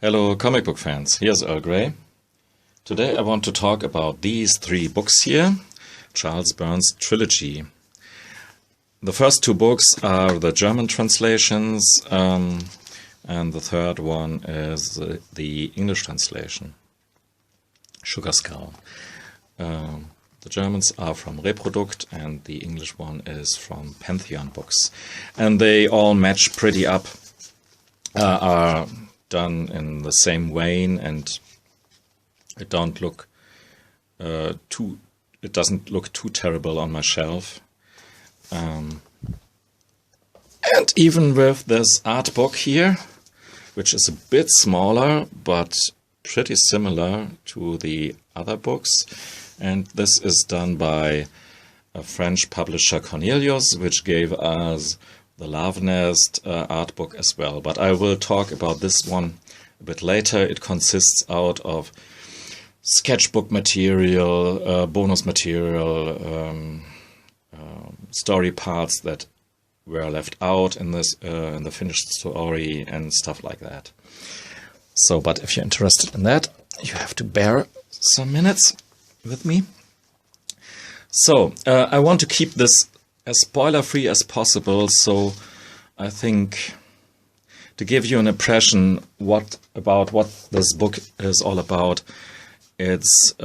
Hello comic book fans, here's Earl Grey. Today I want to talk about these three books here, Charles Burns' trilogy. The first two books are the German translations, and the third one is the English translation, Sugar Skull. The Germans are from Reprodukt and the English one is from Pantheon Books. And they all match pretty up, are done in the same vein, and it doesn't look too terrible on my shelf. And even with this art book here, which is a bit smaller but pretty similar to the other books, and this is done by a French publisher, Cornelius, which gave us the Love Nest art book as well. But I will talk about this one a bit later. It consists out of sketchbook material, bonus material, story parts that were left out in this in the finished story and stuff like that. So, but if you're interested in that, you have to bear some minutes with me. So, I want to keep this as spoiler-free as possible, so I think to give you an impression about what this book is all about, it's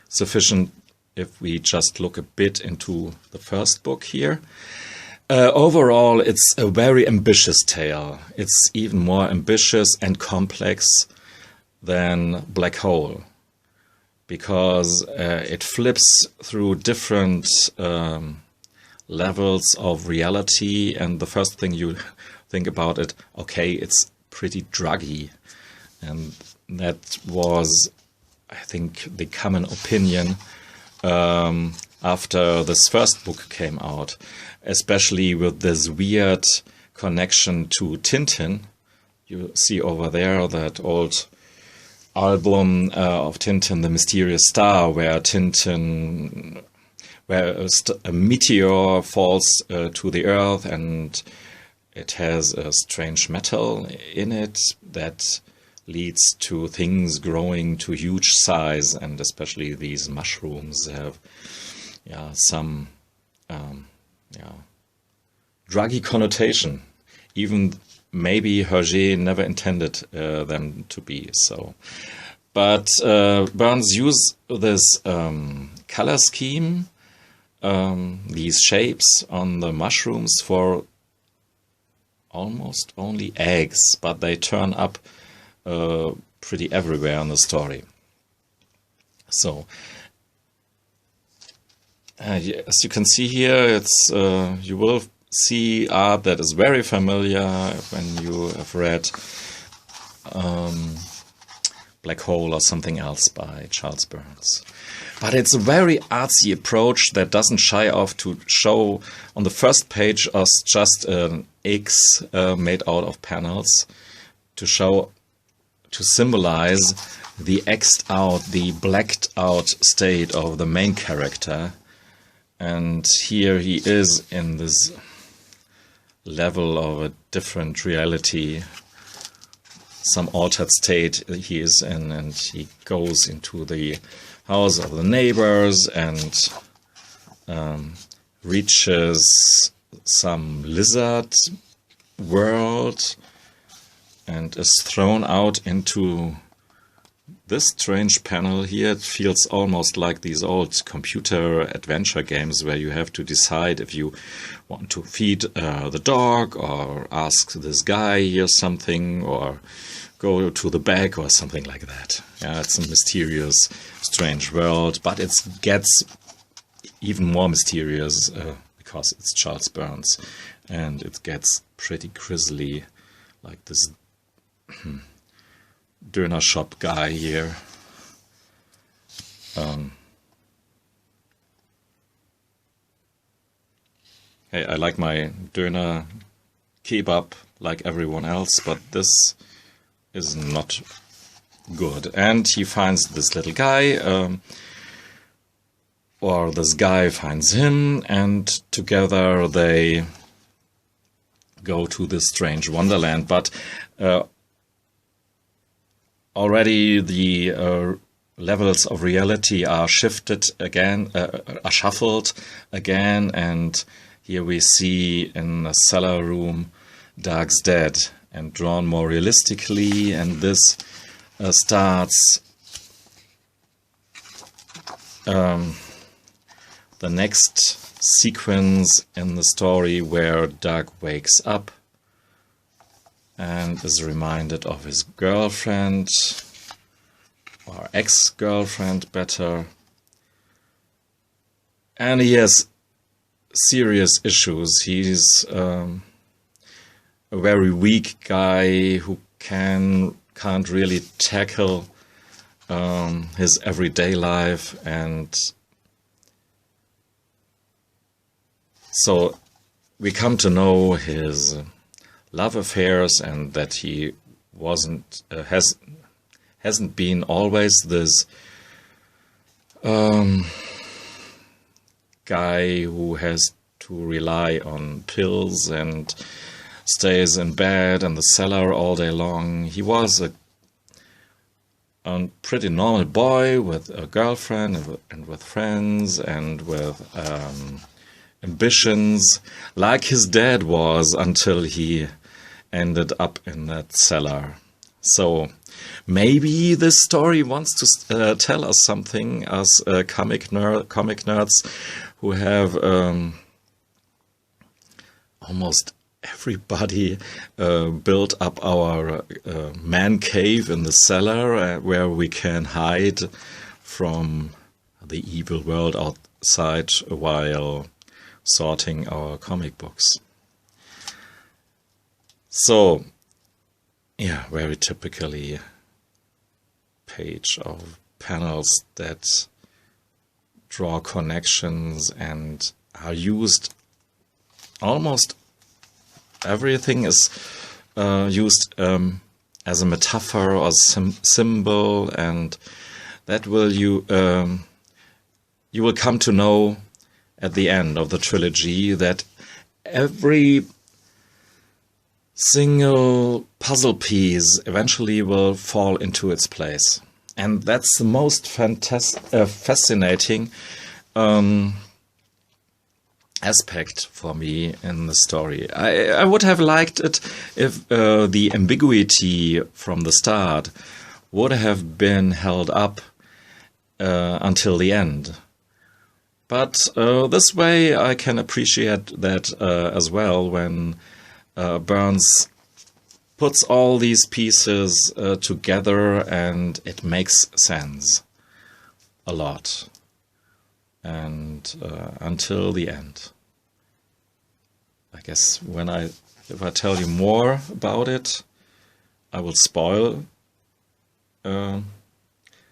sufficient if we just look a bit into the first book here. Overall, it's a very ambitious tale. It's even more ambitious and complex than Black Hole, because it flips through different levels of reality, and the first thing you think about it, okay, it's pretty druggy. And that was, I think, the common opinion after this first book came out, especially with this weird connection to Tintin. You see over there that old album of Tintin, The Mysterious Star, where a meteor falls to the earth, and it has a strange metal in it that leads to things growing to huge size, and especially these mushrooms have some druggy connotation. Even maybe Hergé never intended them to be so. But Burns used this color scheme, these shapes on the mushrooms, for almost only eggs, but they turn up pretty everywhere in the story. So, as you can see here, it's you will see art that is very familiar when you have read Black Hole or something else by Charles Burns. But it's a very artsy approach that doesn't shy off to show on the first page as just an X made out of panels to symbolize the X'd out, the blacked out state of the main character. And here he is in this level of a different reality, some altered state he is in, and he goes into the house of the neighbors and reaches some lizard world and is thrown out into this strange panel here. It feels almost like these old computer adventure games where you have to decide if you want to feed the dog, or ask this guy here something, or go to the back or something like that. Yeah, it's a mysterious, strange world, but it gets even more mysterious because it's Charles Burns, and it gets pretty grisly, like this doner shop guy here. Hey, I like my doner kebab like everyone else, but this is not good. And he finds this little guy, or this guy finds him, and together they go to this strange wonderland. But already the levels of reality are shifted again, are shuffled again, and here we see in the cellar room Doug's dead and drawn more realistically, and this starts the next sequence in the story where Doug wakes up and is reminded of his girlfriend, or ex-girlfriend better, and he has serious issues. He's a very weak guy who can't really tackle his everyday life, and so we come to know his love affairs, and that he hasn't been always this guy who has to rely on pills and stays in bed in the cellar all day long. He was a pretty normal boy with a girlfriend and with friends and with ambitions, like his dad was, until he ended up in that cellar. So maybe this story wants to tell us something, as comic nerds who have almost everybody built up our man cave in the cellar, where we can hide from the evil world outside while sorting our comic books. So, yeah, very typically page of panels that draw connections and are used. Almost everything is used as a metaphor or symbol, and that you will come to know at the end of the trilogy that every single puzzle piece eventually will fall into its place. And that's the most fascinating aspect for me in the story. I would have liked it if the ambiguity from the start would have been held up until the end. But this way I can appreciate that as well, when Burns puts all these pieces together and it makes sense a lot. And until the end. I guess if I tell you more about it, I will spoil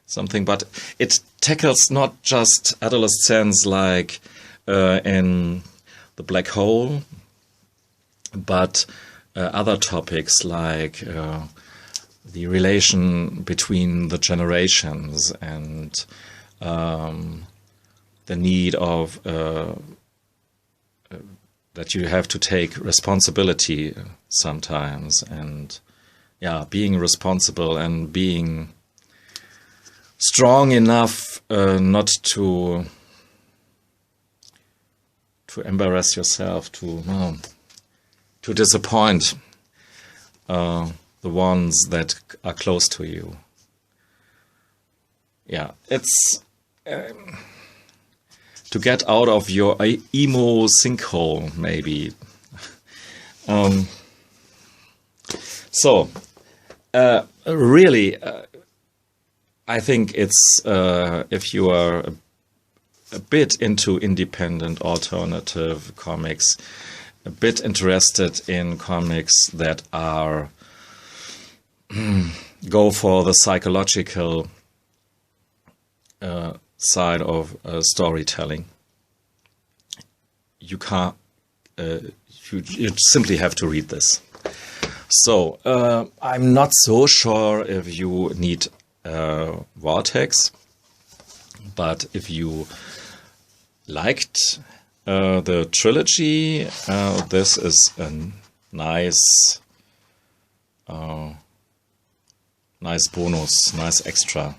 something. But it tackles not just adolescence like in The Black Hole, but other topics like the relation between the generations and the need of that you have to take responsibility sometimes, and being responsible and being strong enough not to embarrass yourself, to disappoint the ones that are close to you. Yeah, it's to get out of your emo sinkhole, maybe. Really, I think it's if you are a bit into independent alternative comics, a bit interested in comics that are go for the psychological side of storytelling, you can't. You simply have to read this. So I'm not so sure if you need Vortex, but if you liked the trilogy, this is a nice nice bonus, nice extra.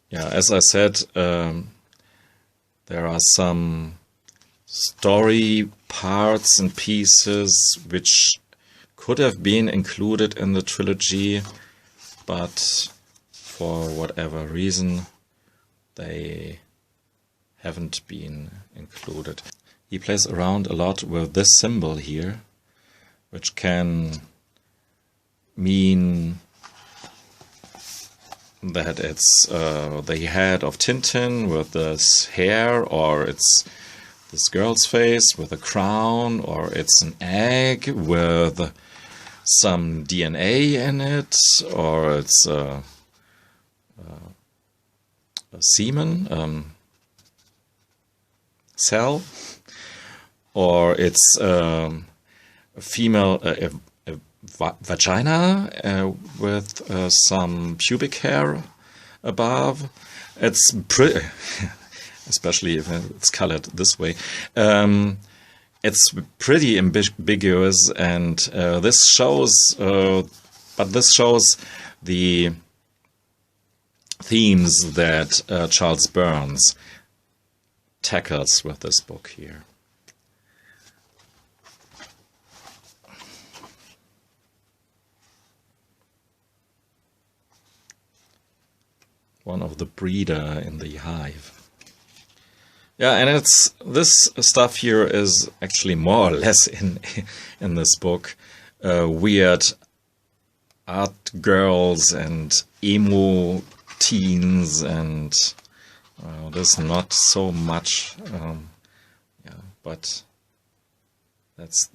Yeah, as I said, there are some story parts and pieces which could have been included in the trilogy, but for whatever reason they haven't been included. He plays around a lot with this symbol here, which can mean that it's the head of Tintin with this hair, or it's this girl's face with a crown, or it's an egg with some DNA in it, or it's a semen cell, or it's a female vagina with some pubic hair above. It's pretty, especially if it's colored this way. It's pretty ambiguous, and this shows, but this shows the themes that Charles Burns tackles with this book here. One of the breeder in the hive. Yeah, and it's this stuff here is actually more or less in this book. Weird art girls and emo teens, and there's not so much. Yeah, but that's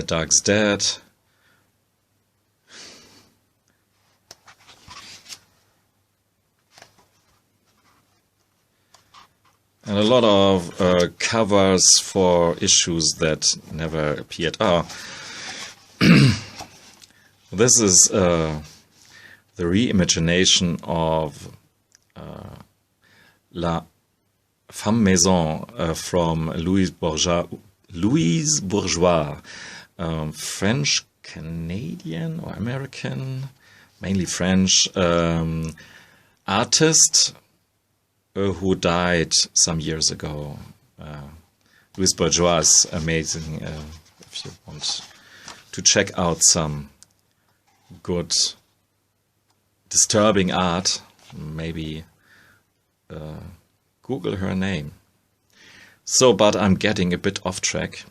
Doug's dad. And a lot of covers for issues that never appeared. This is the reimagination of La Femme Maison from Louise Bourgeois, French Canadian or American, mainly French artist who died some years ago. Louise Bourgeois is amazing. If you want to check out some good, disturbing art, maybe Google her name. So, but I'm getting a bit off track.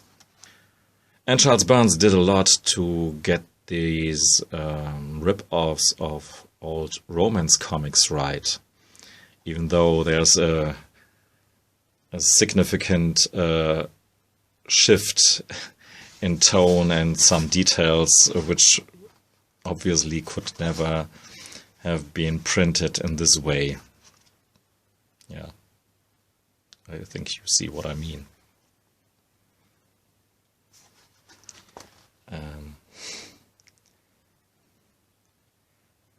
And Charles Burns did a lot to get these rip-offs of old romance comics right. Even though there's a significant shift in tone and some details which obviously could never have been printed in this way. Yeah, I think you see what I mean.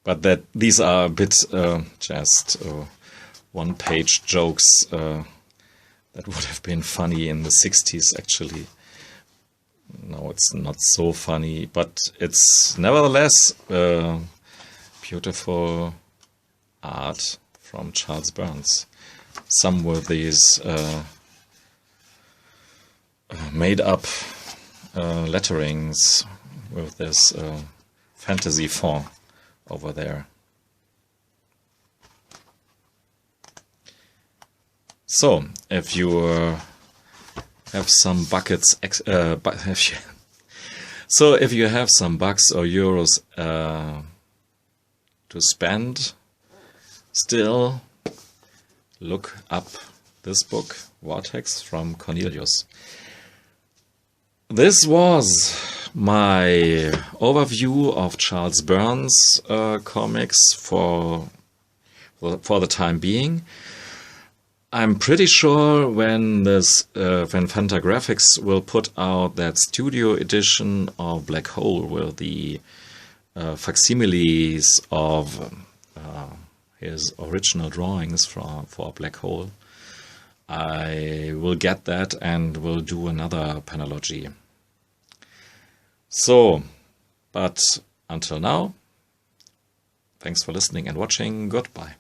But that these are a bit just one-page jokes that would have been funny in the 60s, actually. No, it's not so funny, but it's nevertheless beautiful art from Charles Burns. Some with these made-up letterings with this fantasy font over there. So, if you have some buckets, so if you have some bucks or euros to spend, still look up this book, Vortex, from Cornelius. This was my overview of Charles Burns comics for the time being. I'm pretty sure when Fantagraphics will put out that studio edition of Black Hole with the facsimiles of his original drawings for a black hole. I will get that and will do another panellogy. So, but until now, thanks for listening and watching. Goodbye.